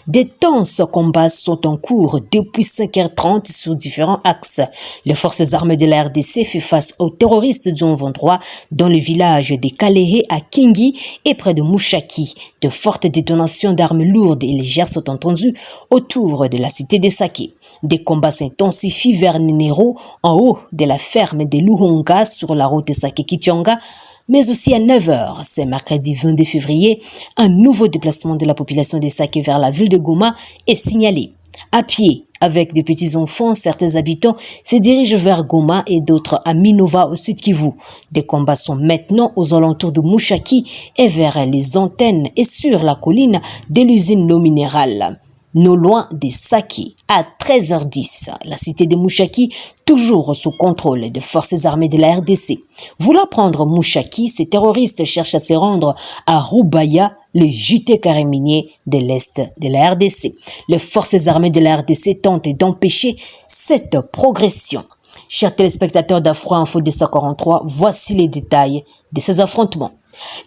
D'intenses combats sont en cours depuis 5h30 sur différents axes. Les forces armées de la RDC font face aux terroristes du 23 dans le village de Kalehe à Kingi et près de Mushaki. De fortes détonations d'armes lourdes et légères sont entendues autour de la cité de Sake. Des combats s'intensifient vers Nenero, en haut de la ferme de Luhonga sur la route Sake-Kichanga, mais aussi à 9h, c'est mercredi 22 février, un nouveau déplacement de la population de Sake vers la ville de Goma est signalé. À pied, avec des petits-enfants, certains habitants se dirigent vers Goma et d'autres à Minova au sud Kivu. Des combats sont maintenant aux alentours de Mushaki et vers les antennes et sur la colline de l'usine d'eau minérale. Non loin de Sake, à 13h10, la cité de Mushaki, toujours sous contrôle des forces armées de la RDC. Voulant prendre Mushaki, ces terroristes cherchent à se rendre à Rubaya, le JT carré minier de l'Est de la RDC. Les forces armées de la RDC tentent d'empêcher cette progression. Chers téléspectateurs d'Afro Info 243, voici les détails de ces affrontements.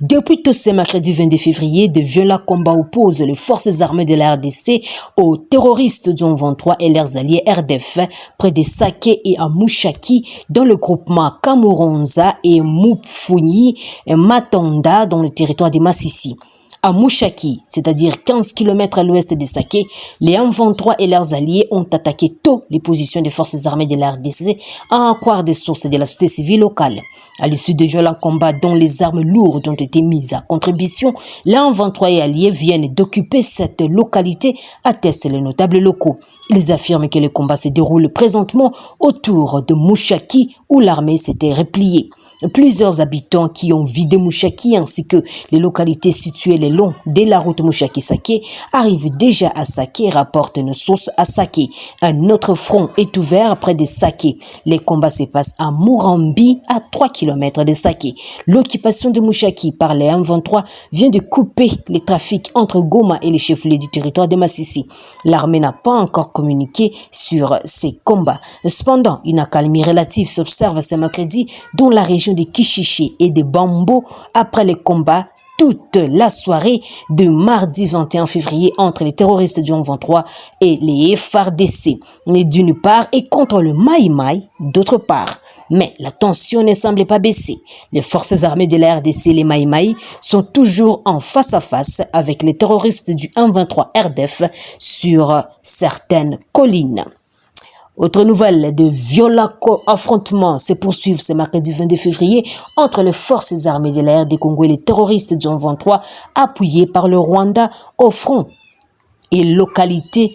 Depuis tout ce mercredi 22 février, de violents combats opposent les forces armées de la RDC aux terroristes du 23 et leurs alliés RDF près de Sake et à Mushaki dans le groupement Kamuronza et Mupfunyi et Matanda dans le territoire de Massissi. À Mushaki, c'est-à-dire 15 km à l'ouest de Sake, les M23 et leurs alliés ont attaqué tôt les positions des forces armées de la RDC à en croire des sources de la société civile locale. À l'issue de violents combats dont les armes lourdes ont été mises à contribution, les M23 et alliés viennent d'occuper cette localité, attestent les notables locaux. Ils affirment que le combat se déroule présentement autour de Mushaki où l'armée s'était repliée. Plusieurs habitants qui ont vidé Mushaki ainsi que les localités situées le long de la route Mushaki-Sake arrivent déjà à Sake, rapportent nos sources à Sake. Un autre front est ouvert près de Sake. Les combats se passent à Murambi, à 3 km de Sake. L'occupation de Mushaki par les M23 vient de couper les trafics entre Goma et les chefs-lieux du territoire de Massissi. L'armée n'a pas encore communiqué sur ces combats. Cependant, une accalmie relative s'observe ce mercredi dans la région de Kishiché et de Bambo après les combats toute la soirée de mardi 21 février entre les terroristes du 23 et les FARDC d'une part et contre le Mai Mai d'autre part. Mais la tension ne semble pas baisser. Les forces armées de la RDC et les Mai Mai sont toujours en face à face avec les terroristes du 123 RDF sur certaines collines. Autre nouvelle, de violents affrontements se poursuivent ce mercredi 22 février entre les forces armées de la RD Congo et les terroristes du 23 appuyés par le Rwanda au front et localisés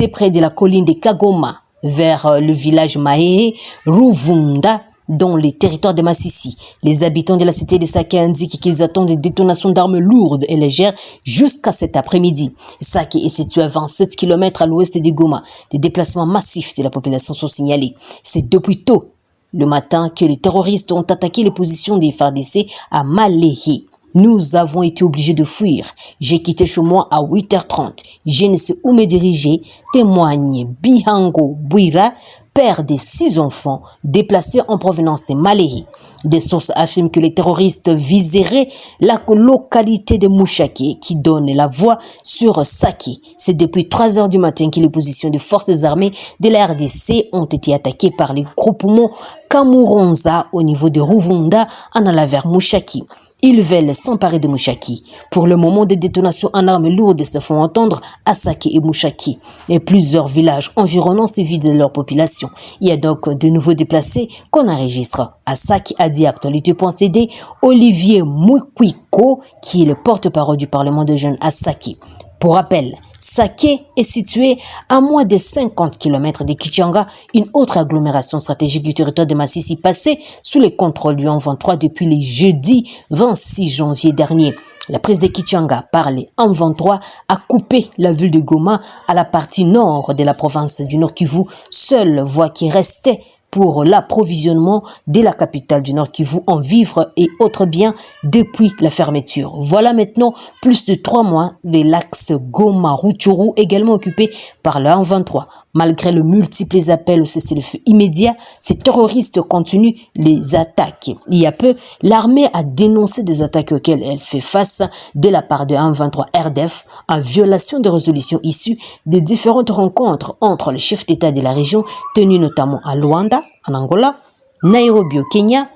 près de la colline de Kagoma vers le village Mahé, Ruvunda, dans les territoires de Massissi. Les habitants de la cité de Sake indiquent qu'ils attendent des détonations d'armes lourdes et légères jusqu'à cet après-midi. Sake est situé à 27 km à l'ouest de Goma. Des déplacements massifs de la population sont signalés. C'est depuis tôt le matin que les terroristes ont attaqué les positions des FARDC à Maléhi. Nous avons été obligés de fuir. J'ai quitté chez moi à 8h30. Je ne sais où me diriger, témoigne Bihango Bouira, père de 6 enfants déplacés en provenance de Maléhi. Des sources affirment que les terroristes viseraient la localité de Mushaki qui donne la voie sur Sake. C'est depuis 3h du matin que les positions de forces armées de la RDC ont été attaquées par les groupements Kamuronza au niveau de Ruvunda en allant vers Mushaki. Ils veulent s'emparer de Mushaki. Pour le moment, des détonations en armes lourdes se font entendre à Sake et Mushaki. Et plusieurs villages environnants se vident de leur population. Il y a donc de nouveaux déplacés qu'on enregistre. À Sake, a dit Actualité.cd, Olivier Moukwiko, qui est le porte-parole du Parlement de jeunes à Sake. Pour rappel, Sake est situé à moins de 50 km de Kichanga, une autre agglomération stratégique du territoire de Massissi passée sous le contrôle du 123 depuis le jeudi 26 janvier dernier. La prise de Kichanga par les M23 a coupé la ville de Goma à la partie nord de la province du Nord Kivu, seule voie qui restait pour l'approvisionnement de la capitale du Nord Kivu en vivres et autres biens depuis la fermeture. Voilà maintenant plus de 3 mois de l'axe Goma-Rutshuru également occupé par le 23. Malgré le multiples appels au cessez-le-feu immédiat, ces terroristes continuent les attaques. Il y a peu, l'armée a dénoncé des attaques auxquelles elle fait face de la part de 23 RDF en violation de résolutions issues des différentes rencontres entre les chefs d'État de la région tenues notamment à Luanda, en Angola, Nairobi au Kenya,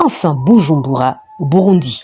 enfin Bujumbura au Burundi.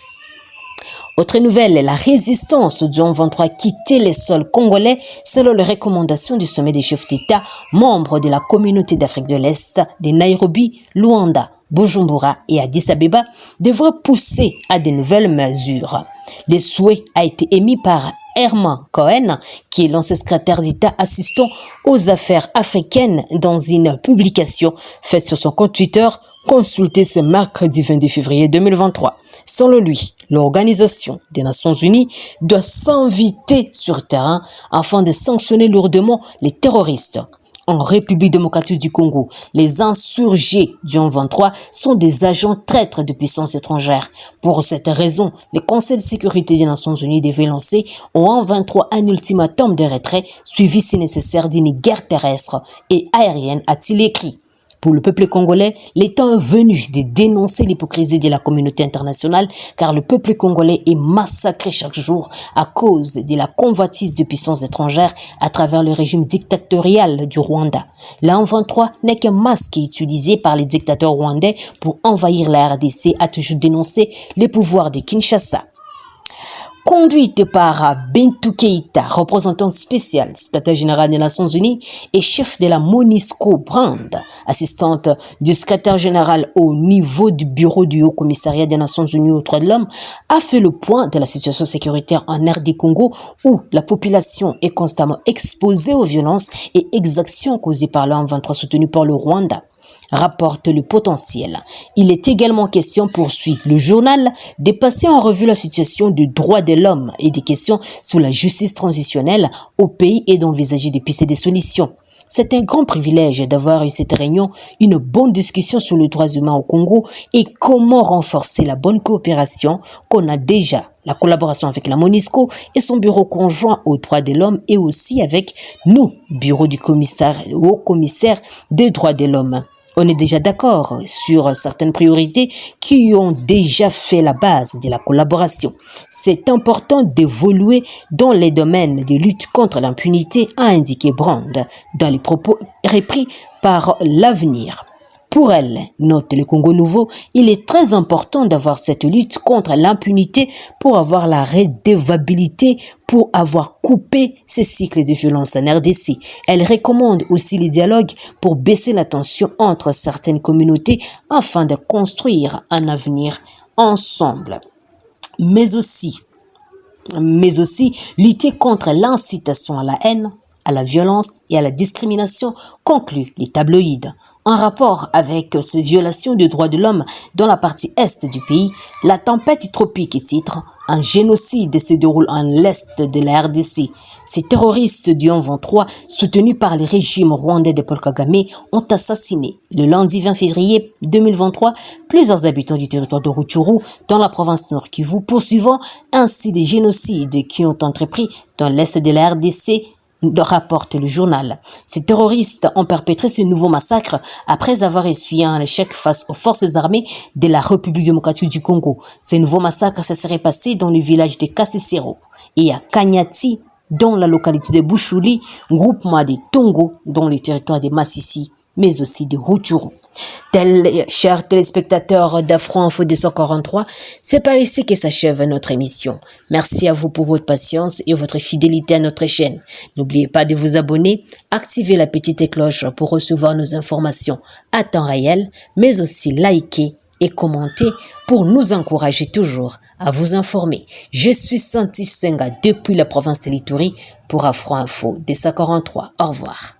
Autre nouvelle, la résistance du 23 quittait les sols congolais selon les recommandations du sommet des chefs d'État membres de la communauté d'Afrique de l'Est de Nairobi, Luanda, Bujumbura et Addis Abeba devraient pousser à de nouvelles mesures. Le souhait a été émis par Herman Cohen, qui est l'ancien secrétaire d'État assistant aux affaires africaines dans une publication faite sur son compte Twitter, consultée ce mercredi 22 février 2023. Selon lui, l'Organisation des Nations Unies doit s'inviter sur le terrain afin de sanctionner lourdement les terroristes. En République démocratique du Congo, les insurgés du 23 sont des agents traîtres de puissances étrangères. Pour cette raison, le Conseil de sécurité des Nations Unies devait lancer au 23 un ultimatum de retrait suivi si nécessaire d'une guerre terrestre et aérienne, a-t-il écrit. Pour le peuple congolais, le temps est venu de dénoncer l'hypocrisie de la communauté internationale car le peuple congolais est massacré chaque jour à cause de la convoitise de puissances étrangères à travers le régime dictatorial du Rwanda. La 23 n'est qu'un masque utilisé par les dictateurs rwandais pour envahir la RDC, a toujours dénoncé les pouvoirs de Kinshasa. Conduite par Bintou Keïta, représentante spéciale, secrétaire général des Nations Unies et chef de la MONUSCO Brand, assistante du secrétaire général au niveau du bureau du Haut-Commissariat des Nations Unies aux droits de l'homme, a fait le point de la situation sécuritaire en RD Congo où la population est constamment exposée aux violences et exactions causées par le 23 soutenu par le Rwanda. Rapporte le potentiel. Il est également question, poursuit le journal, de passer en revue la situation des droits de l'homme et des questions sur la justice transitionnelle au pays et d'envisager de pistes des solutions. C'est un grand privilège d'avoir eu cette réunion, une bonne discussion sur les droits humains au Congo et comment renforcer la bonne coopération qu'on a déjà, la collaboration avec la MONUSCO et son bureau conjoint aux droits de l'homme et aussi avec nous, bureau du haut-commissaire des droits de l'homme. On est déjà d'accord sur certaines priorités qui ont déjà fait la base de la collaboration. C'est important d'évoluer dans les domaines de lutte contre l'impunité, a indiqué Brand dans les propos repris par l'Avenir. Pour elle, note le Congo Nouveau, il est très important d'avoir cette lutte contre l'impunité pour avoir la redevabilité, pour avoir coupé ces cycles de violence en RDC. Elle recommande aussi les dialogues pour baisser la tension entre certaines communautés afin de construire un avenir ensemble. Mais aussi lutter contre l'incitation à la haine, à la violence et à la discrimination, conclut les tabloïds. En rapport avec ces violations des droits de l'homme dans la partie est du pays, la tempête tropique titre « Un génocide se déroule en l'est de la RDC ». Ces terroristes du 23, soutenus par les régimes rwandais de Paul Kagame, ont assassiné le lundi 20 février 2023 plusieurs habitants du territoire de Rutshuru dans la province Nord Kivu, poursuivant ainsi des génocides qui ont entrepris dans l'est de la RDC, rapporte le journal. Ces terroristes ont perpétré ce nouveau massacre après avoir essuyé un échec face aux forces armées de la République démocratique du Congo. Ce nouveau massacre se serait passé dans le village de Kasesero et à Kanyati, dans la localité de Bushuli, groupement des Tongo, dans les territoires de Massissi, mais aussi de Rutshuru. Chers téléspectateurs d'Afro Info 243, c'est par ici que s'achève notre émission. Merci à vous pour votre patience et votre fidélité à notre chaîne. N'oubliez pas de vous abonner, activer la petite cloche pour recevoir nos informations à temps réel, mais aussi liker et commenter pour nous encourager toujours à vous informer. Je suis Santi Senga depuis la province de l'Ituri pour Afro Info 243. Au revoir.